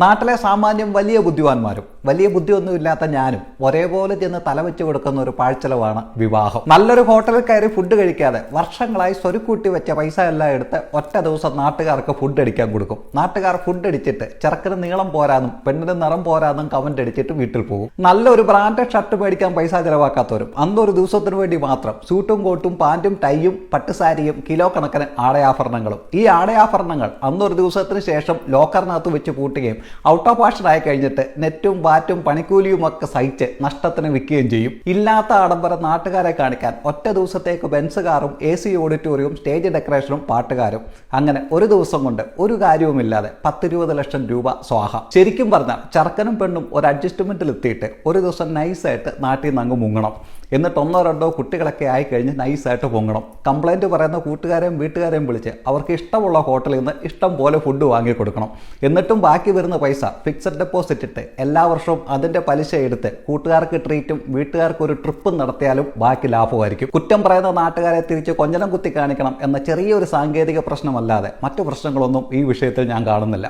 നാട്ടിലെ സാമാന്യം വലിയ ബുദ്ധിമാന്മാരും വലിയ ബുദ്ധിയൊന്നുമില്ലാത്ത ഞാനും ഒരേപോലെ ചെന്ന് തലവെച്ച് കൊടുക്കുന്ന ഒരു പാഴ്ചെലവാണ് വിവാഹം. നല്ലൊരു ഹോട്ടലിൽ കയറി ഫുഡ് കഴിക്കാതെ വർഷങ്ങളായി സ്വരുക്കൂട്ടി വെച്ച പൈസ എല്ലാം എടുത്ത് ഒറ്റ ദിവസം നാട്ടുകാർക്ക് ഫുഡ് അടിക്കാൻ കൊടുക്കും. നാട്ടുകാർ ഫുഡ് അടിച്ചിട്ട് ചെറുക്കിന് നീളം പോരാന്നും പെണ്ണിന് നിറം പോരാന്നും കമന്റ് അടിച്ചിട്ട് വീട്ടിൽ പോകും. നല്ലൊരു ബ്രാൻഡഡ് ഷർട്ട് മേടിക്കാൻ പൈസ ചെലവാക്കാത്തവരും അന്നൊരു ദിവസത്തിന് വേണ്ടി മാത്രം സൂട്ടും കോട്ടും പാന്റും ടൈയും പട്ടുസാരിയും കിലോ കണക്കിന് ആടയാഭരണങ്ങളും. ഈ ആടയാഭരണങ്ങൾ അന്നൊരു ദിവസത്തിന് ശേഷം ലോക്കറിനകത്ത് വെച്ച് പൂട്ടുകയും ഔട്ട് ഓഫ് ഫാഷൻ ആയി കഴിഞ്ഞിട്ട് നെറ്റും വാറ്റും പണിക്കൂലിയും ഒക്കെ സഹിച്ച് നഷ്ടത്തിന് വിൽക്കുകയും ചെയ്യും. ഇല്ലാത്ത ആഡംബരം നാട്ടുകാരെ കാണിക്കാൻ ഒറ്റ ദിവസത്തേക്ക് ബെൻസ് കാറും AC ഓഡിറ്റോറിയവും സ്റ്റേജ് ഡെക്കറേഷനും പാട്ടുകാരും. അങ്ങനെ ഒരു ദിവസം കൊണ്ട് ഒരു കാര്യവുമില്ലാതെ 10-20 ലക്ഷം രൂപ സ്വാഹ. ശരിക്കും പറഞ്ഞാൽ ചെറുക്കനും പെണ്ണും ഒരു അഡ്ജസ്റ്റ്മെന്റിൽ എത്തിയിട്ട് ഒരു ദിവസം നൈസായിട്ട് നാട്ടിൽ നിന്ന് അങ്ങ് മുങ്ങണം. എന്നിട്ട് 1-2 കുട്ടികളൊക്കെ ആയി കഴിഞ്ഞ് നൈസായിട്ട് പൊങ്ങണം. കംപ്ലൈൻറ്റ് പറയുന്ന കൂട്ടുകാരെയും വീട്ടുകാരെയും വിളിച്ച് അവർക്ക് ഇഷ്ടമുള്ള ഹോട്ടലിൽ നിന്ന് ഇഷ്ടം പോലെ ഫുഡ് വാങ്ങി കൊടുക്കണം. എന്നിട്ടും ബാക്കി വരുന്ന പൈസ ഫിക്സഡ് ഡെപ്പോസിറ്റ് ഇട്ട് എല്ലാ വർഷവും അതിൻ്റെ പലിശ എടുത്ത് കൂട്ടുകാർക്ക് ട്രീറ്റും വീട്ടുകാർക്ക് ഒരു ട്രിപ്പും നടത്തിയാലും ബാക്കി ലാഭമായിരിക്കും. കുറ്റം പറയുന്ന നാട്ടുകാരെ തിരിച്ച് കൊഞ്ഞനം കുത്തി കാണിക്കണം എന്ന ചെറിയൊരു സാങ്കേതിക പ്രശ്നമല്ലാതെ മറ്റു പ്രശ്നങ്ങളൊന്നും ഈ വിഷയത്തിൽ ഞാൻ കാണുന്നില്ല.